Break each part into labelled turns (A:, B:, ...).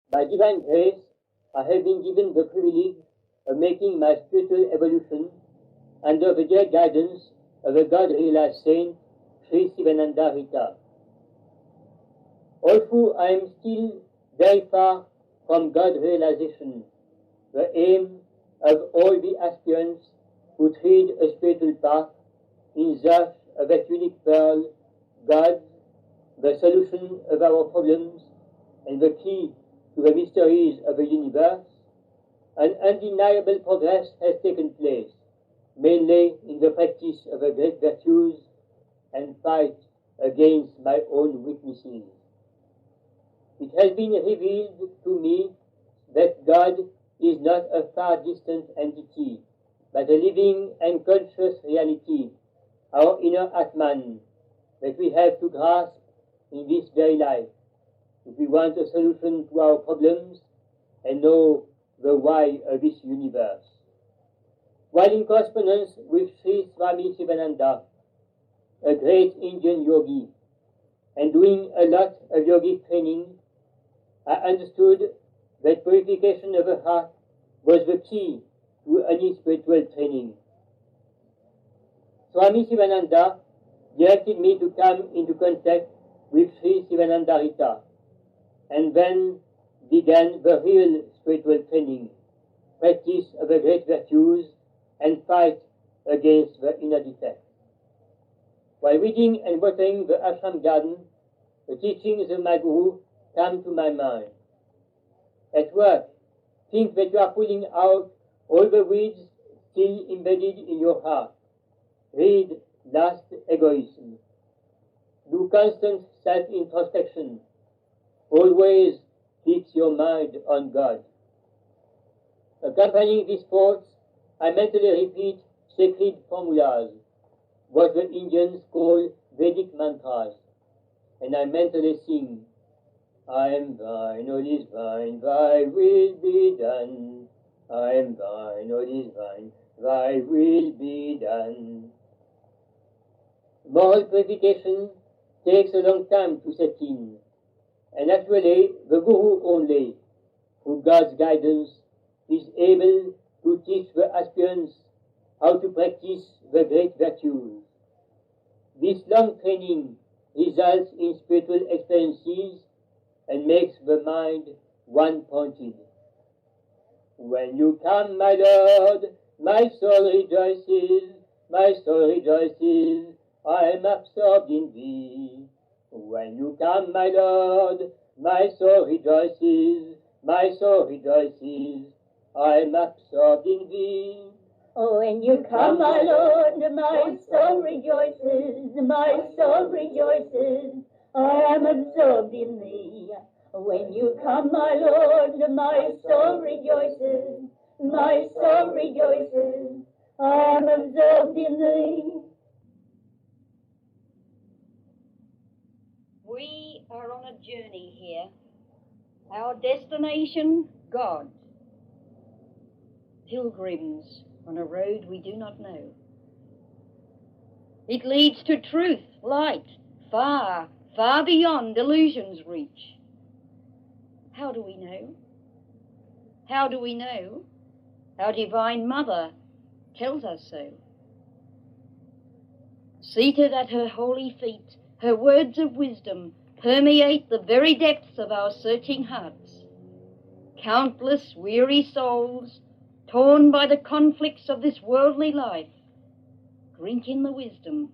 A: By divine grace, I have been given the privilege of making my spiritual evolution under the dear guidance of a God-realized saint, Sri Sivananda Rita. Although I am still very far from God-realization, the aim of all the aspirants who tread a spiritual path in search of that unique pearl, God, the solution of our problems and the key to the mysteries of the universe, an undeniable progress has taken place, mainly in the practice of the great virtues and fight against my own weaknesses. It has been revealed to me that God is not a far distant entity, but a living and conscious reality, our inner Atman, that we have to grasp in this very life, if we want a solution to our problems and know the why of this universe. While in correspondence with Sri Swami Sivananda, a great Indian yogi, and doing a lot of yogic training, I understood that purification of the heart was the key to any spiritual training. Swami Sivananda directed me to come into contact with Sri Sivananda Rita, and then began the real spiritual training, practice of the great virtues, and fight against the inner defects. While reading and watering the Ashram garden, the teachings of my Guru come to my mind. At work, think that you are pulling out all the weeds still embedded in your heart. Read Last Egoism. Do constant self-introspection. Always fix your mind on God. Accompanying these thoughts, I mentally repeat sacred formulas, what the Indians call Vedic mantras, and I mentally sing, I am thine, O is thine, thy will be done. I am thine, O is thine, thy will be done. Moral purification takes a long time to set in, and actually the Guru only, through God's guidance, is able to teach the aspirants how to practice the great virtues. This long training results in spiritual experiences and makes the mind one-pointed. When you come, my Lord, my soul rejoices, my soul rejoices, I am absorbed in thee. When you come, my Lord, my soul rejoices, my soul rejoices, I am absorbed in thee.
B: Oh, when you come, my Lord, my soul rejoices, my soul rejoices, I am absorbed in thee. When you come, my Lord, my soul rejoices, my soul rejoices, I am absorbed in thee.
C: We are on a journey here. Our destination, God. Pilgrims on a road we do not know. It leads to truth, light, far, far beyond illusion's reach. How do we know? How do we know? Our Divine Mother tells us so. Seated at her holy feet, her words of wisdom permeate the very depths of our searching hearts. Countless weary souls, torn by the conflicts of this worldly life, drink in the wisdom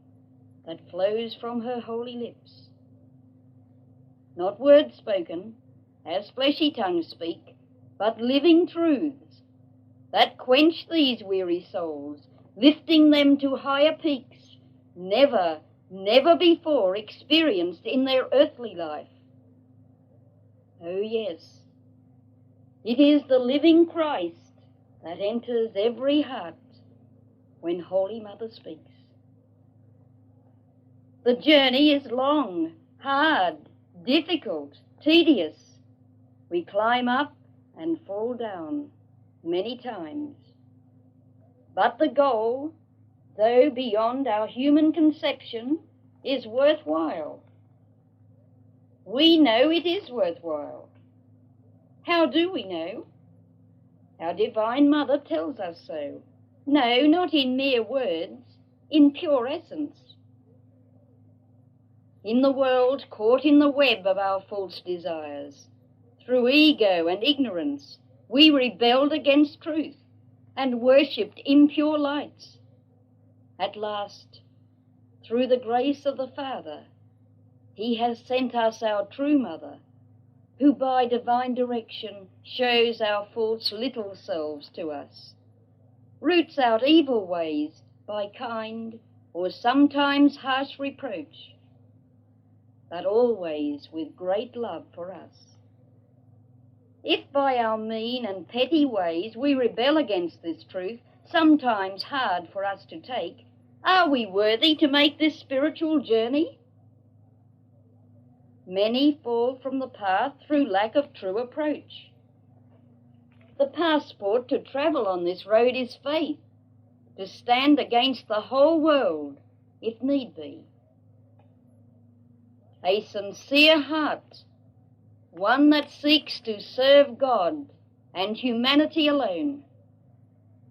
C: that flows from her holy lips. Not words spoken, as fleshy tongues speak, but living truths that quench these weary souls, lifting them to higher peaks, never before experienced in their earthly life. Oh yes, it is the living Christ that enters every heart when Holy Mother speaks. The journey is long, hard, difficult, tedious. We climb up and fall down many times. But the goal, though beyond our human conception, is worthwhile. We know it is worthwhile. How do we know? Our Divine Mother tells us so. No, not in mere words, in pure essence. In the world, caught in the web of our false desires, through ego and ignorance, we rebelled against truth and worshipped impure lights. At last, through the grace of the Father, He has sent us our true Mother, who by divine direction shows our false little selves to us, roots out evil ways by kind or sometimes harsh reproach, but always with great love for us. If by our mean and petty ways we rebel against this truth, sometimes hard for us to take, are we worthy to make this spiritual journey? Many fall from the path through lack of true approach. The passport to travel on this road is faith, to stand against the whole world, if need be. A sincere heart, one that seeks to serve God and humanity alone,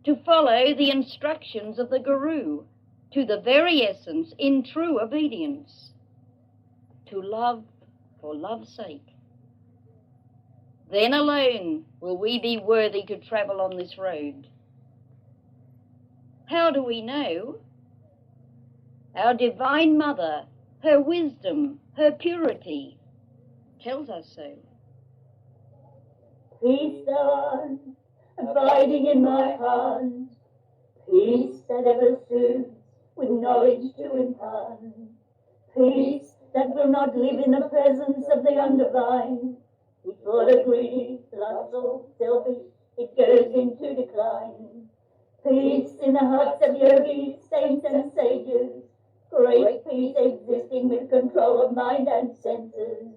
C: to follow the instructions of the Guru to the very essence in true obedience, to love for love's sake. Then alone will we be worthy to travel on this road. How do we know? Our Divine Mother, her wisdom, her purity, tells us so.
B: Peace thou art, abiding in my heart, peace that ever soothes with knowledge to impart, peace that will not live in the presence of the undivine. Before the greedy, lustful, selfish, it goes into decline. Peace in the hearts of yogis, saints and sages, great peace existing with control of mind and senses.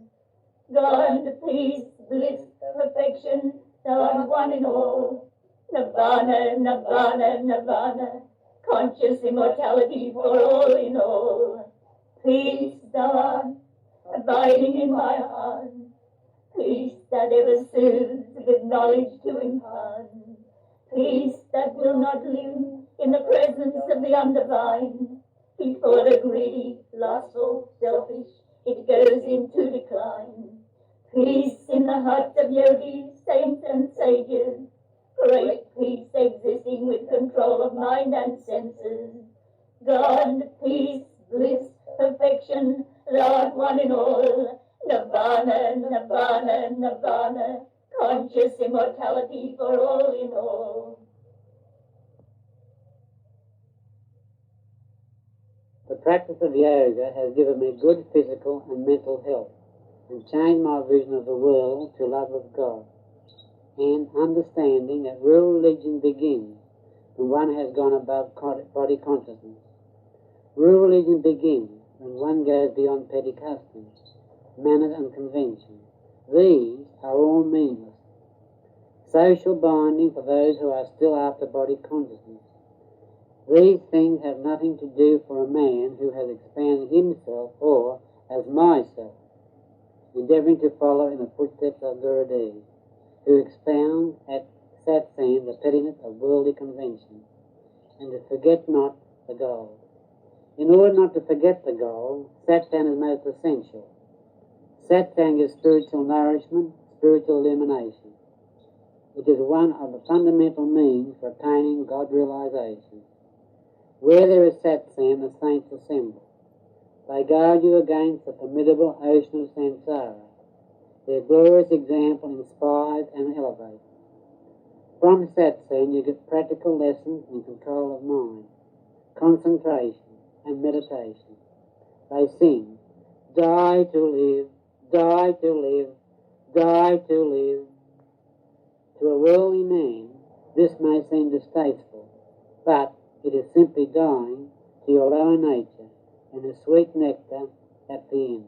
B: God, peace, bliss, perfection, thou art one in all. Nirvana, nirvana, nirvana, conscious immortality for all in all. Peace thou art, abiding in my heart, peace that ever soothes with knowledge to impart, peace that will not live in the presence of the undivine. Before the greedy, lustful, selfish, it goes into decline. Peace in the hearts of yogis, saints and sages, great peace existing with control of mind and senses. God, peace, bliss, perfection, thou art one in all. Nirvana, nirvana, nirvana, conscious immortality for all in all.
D: The practice of yoga has given me good physical and mental health and changed my vision of the world to love of God and understanding that real religion begins when one has gone above body consciousness. Real religion begins when one goes beyond petty customs, manners and conventions. These are all meaningless. Social binding for those who are still after body consciousness. These things have nothing to do for a man who has expanded himself or as myself, endeavouring to follow in the footsteps of Gurudev, who expound at Satsang the pettiness of worldly convention, and to forget not the goal. In order not to forget the goal, Satsang is most essential. Satsang is spiritual nourishment, spiritual illumination. It is one of the fundamental means for attaining God realization. Where there is Satsang, the saints assemble. They guard you against the formidable ocean of samsara. Their glorious example inspires and elevates. From Satsang you get practical lessons in control of mind, concentration and meditation. They sing, die to live, die to live, die to live. To a worldly man, this may seem distasteful, but it is simply dying to your lower nature and the sweet nectar at the end.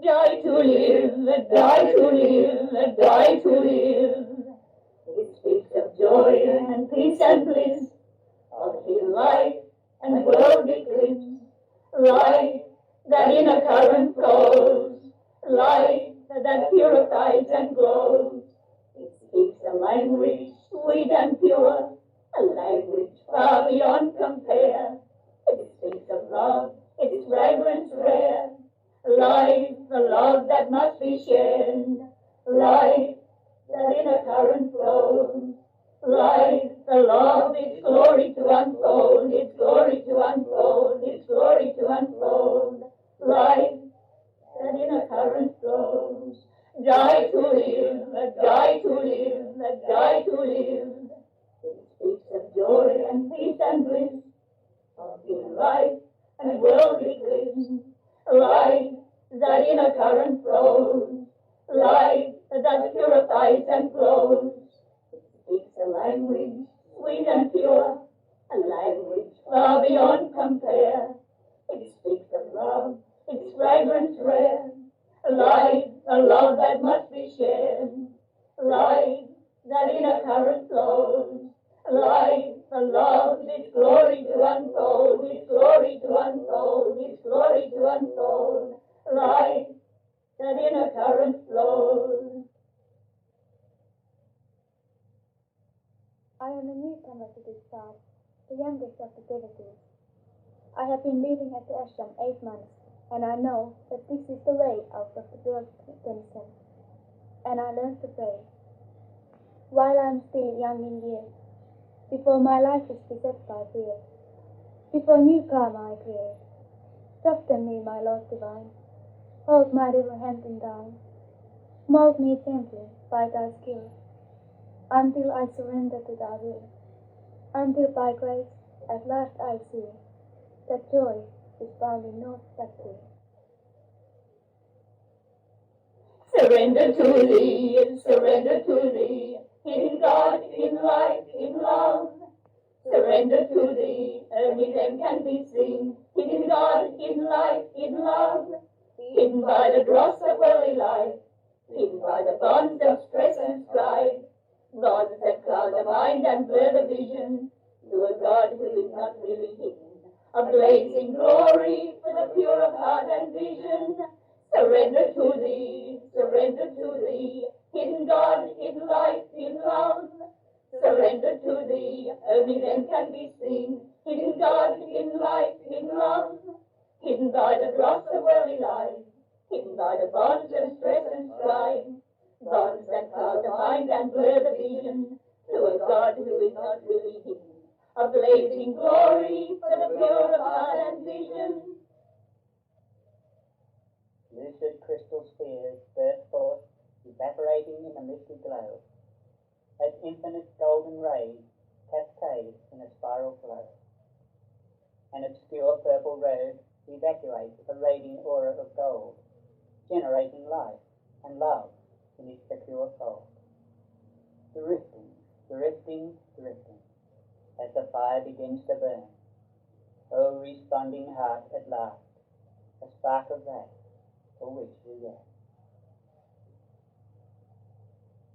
B: Die to live, die to live, die to live. It speaks of joy and peace and bliss, of his life and world eclipse, life that in a current flows, life compare. It speaks of love, its fragrance rare. Life, the love that must be shared. Life that in a current flows. Life, the love, its glory to unfold, its glory to unfold, its glory to unfold. Life that in a current flows. Die to live, die to live, die to live. It speaks of joy and peace and bliss, of human life and worldly bliss. Life that in a current flows. Life that purifies and flows. It speaks a language sweet and pure, a language far beyond compare. It speaks of love, its fragrance rare. Life, a love that must be shared. Life that in a current flows. Life, a love, its glory to unfold, its glory to unfold, its glory to unfold. Life that in a current flows.
E: I am a newcomer to this path, the youngest of the devotees. I have been living at the ashram 8 months, and I know that this is the way out of the world tension. And I learned to pray. While I am still young in years, before my life is beset by fear, before new karma I create, soften me, my Lord divine, hold my little hand in thine, mold me gently by thy skill, until I surrender to thy will, until by grace at last I see that joy is found in naught but thee.
B: Surrender to thee, surrender to thee, in God, in life, in love. Surrender to thee, only then can be seen, in God, in life, in love. Hidden by the dross of worldly life, hidden by the bonds of stress and strife, bonds that cloud the mind and blur the vision, to a God who is not really hidden, a blazing glory for the pure of heart and vision. Surrender to thee, hidden God, in life, in love. Surrender to thee, only then can be seen, hidden God, in life, in love. Hidden by the dross of worldly life, hidden by the bonds of stress and strife, bonds that cloud the mind and blur the vision, to a God who is not really hidden, a blazing glory for the pure of heart and vision.
F: Lucid crystal spheres burst forth, evaporating in a misty glow, as infinite golden rays cascade in a spiral flow. An obscure purple robe evacuates a radiant aura of gold, generating life and love in its secure fold. Drifting, drifting, drifting, as the fire begins to burn. O responding heart at last, a spark of that for which we yearn.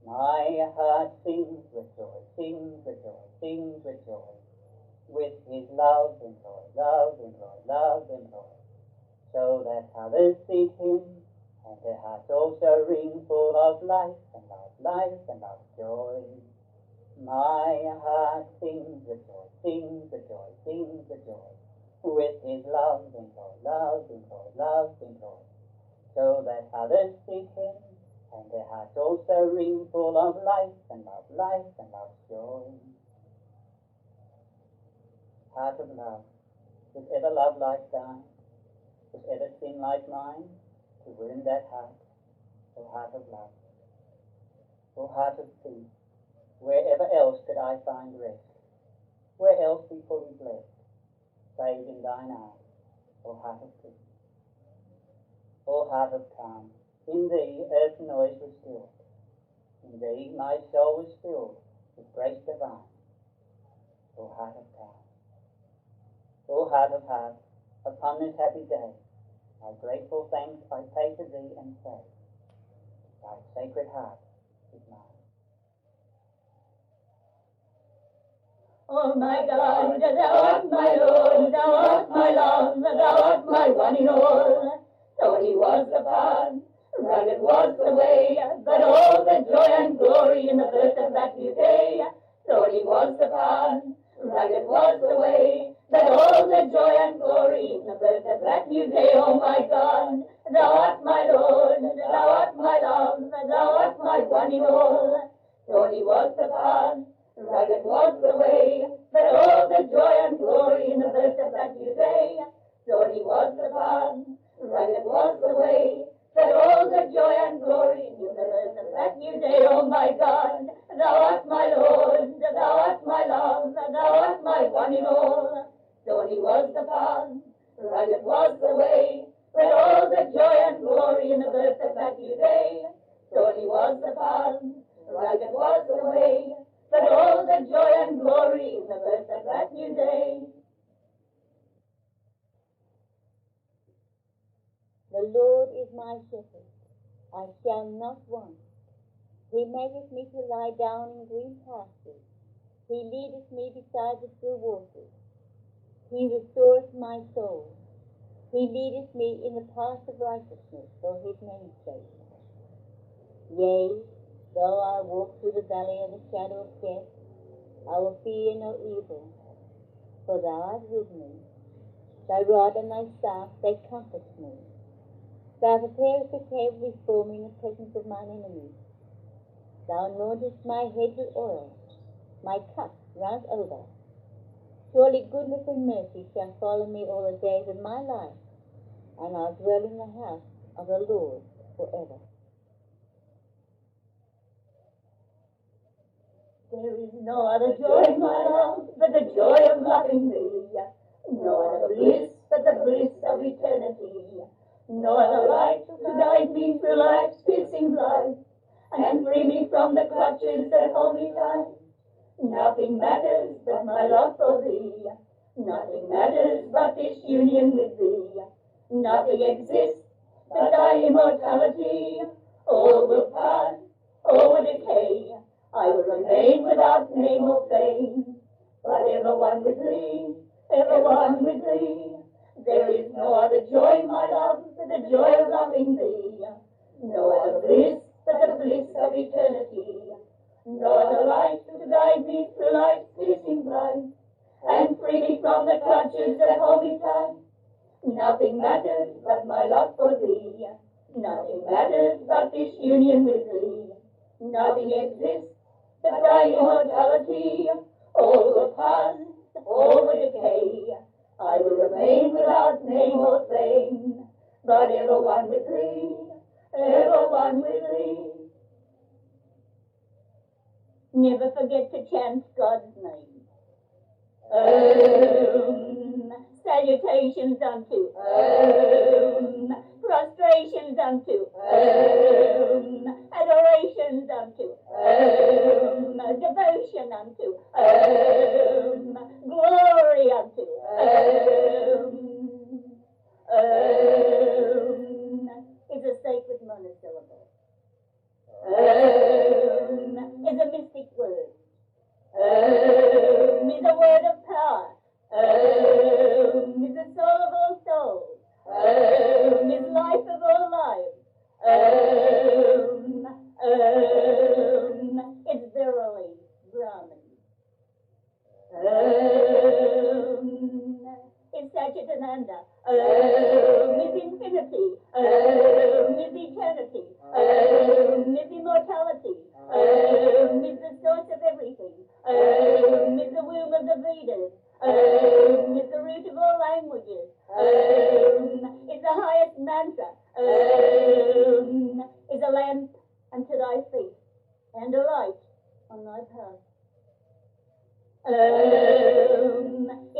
F: My heart sings with joy, sings with joy, sings with joy, with his love and joy, love and joy, love and joy, so that others seek him, and their hearts also ring full of life and love, life and love, joy. My heart sings with joy, sings with joy, sings with joy, with his love and joy, love and joy, love and joy, so that others seek him, and their hearts also ring full of life and love, joy. Heart of love, was ever love like thine? Was ever sin like mine? To wound that heart, O heart of love, O heart of peace, wherever else could I find rest? Where else be fully blessed, save in thine eyes, O heart of peace? O heart of calm, in thee earth's noise was stilled, in thee my soul was filled with grace divine, O heart of calm. O heart of heart, upon this happy day, my grateful thanks I pay to thee and say, thy sacred heart is mine.
B: Oh my God, thou art my Lord, thou art my love, thou art my one in all. Thorny was the path, rugged was the way, but all the joy and glory in the birth of that new day. Thorny was the path, rugged was the way, but the joy and glory in the birth of that new day, oh my God. Thou art my Lord, thou art my love, thou art my one in all. Thorny was the path, rugged was the way, but all the joy and glory in the birth of that new day. Thorny was the path, rugged was the way, but all the joy and glory in the birth of that new day, oh my God. Thou art my Lord, thou art my love, thou art my one in all. Thorny was the path, rugged was the way, but all the joy and glory in the birth of that new day. Thorny was the path, rugged was the way, but all the joy and glory in the birth of that new day.
E: The Lord is my shepherd, I shall not want. He maketh me to lie down in green pastures. He leadeth me beside the still waters. He restoreth my soul. He leadeth me in the path of righteousness for his name's sake. Yea, though I walk through the valley of the shadow of death, I will fear no evil, for thou art with me. Thy rod and thy staff, they comfort me. Thou preparest a table before me in the presence of mine enemies. Thou anointest my head with oil, my cup runneth over. Surely goodness and mercy shall follow me all the days of my life, and I'll dwell in the house of the Lord forever.
B: There is no other joy, my love, but the joy of loving thee. No other bliss but the bliss of eternity. No other light to guide me through life's piercing light, and free me from the clutches that hold me tight. Nothing matters but my love for thee. Nothing matters but this union with thee. Nothing exists but thy immortality. All will pass, all will decay. I will remain without name or fame, but ever one with thee, ever one with thee. There is no other joy, my love, but the joy of loving thee. No other bliss but the bliss of eternity. No other light to guide me through life's piercing light, and free me from the clutches that hold me tight. Nothing matters but my love for thee. Nothing matters but this union with thee. Nothing exists but thy immortality. All will pass, all will decay. I will remain without name or fame, but ever one with thee, ever one with thee. Never forget to chant God's name. Salutations unto prostrations unto adorations unto devotion unto glory unto is a sacred monosyllable. Is a mystic word. Is a word of power. Is the soul of all souls. Is life of all lives. Is verily Brahman. Is Satchitananda. Is infinity. Is eternity. Is immortality. Is the source of everything. Is the womb of the Vedas. Is the root of all languages. Is the highest mantra. Is a lamp unto thy feet, and a light on thy path.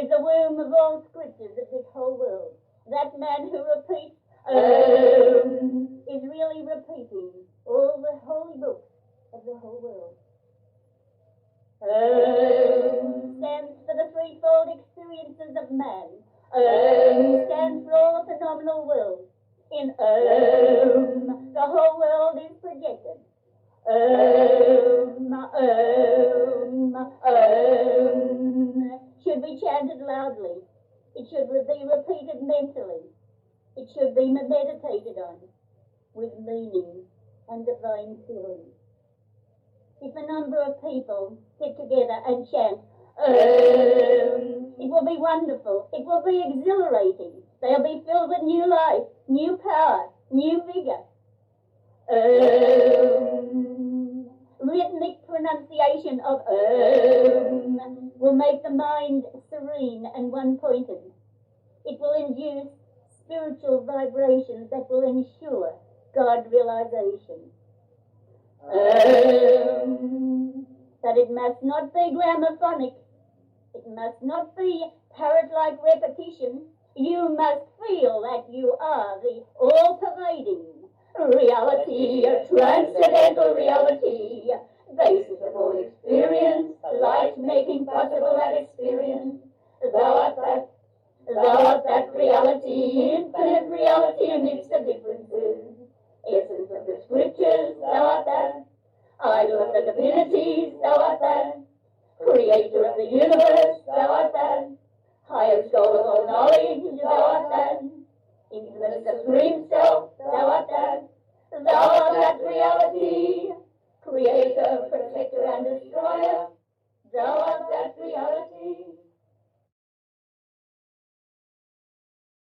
B: Is the womb of all scriptures of this whole world. That man who repeats is really repeating all the holy books of the whole world. Stands for the threefold experiences of man. Stands for all the phenomenal world. In the whole world is projected. Should be chanted loudly. It should be repeated mentally. It should be meditated on with meaning and divine feeling. If a number of people get together and chant It will be wonderful. It will be exhilarating. They'll be filled with new life, new power, new vigor. Rhythmic pronunciation of will make the mind serene and one-pointed. It will induce spiritual vibrations that will ensure God realization. But it must not be gramophonic. It must not be parrot-like repetition. You must feel that you are the all-pervading reality, a transcendental reality, basis of all experience, light making possible that experience. Thou art that reality, infinite reality amidst the differences, essence of the scriptures, thou art that, idol of the divinities, thou art that, creator of the universe, thou art that, highest goal of all knowledge, thou art that, infinite supreme self, thou art that, thou art that reality, creator, protector, and destroyer, thou art that reality.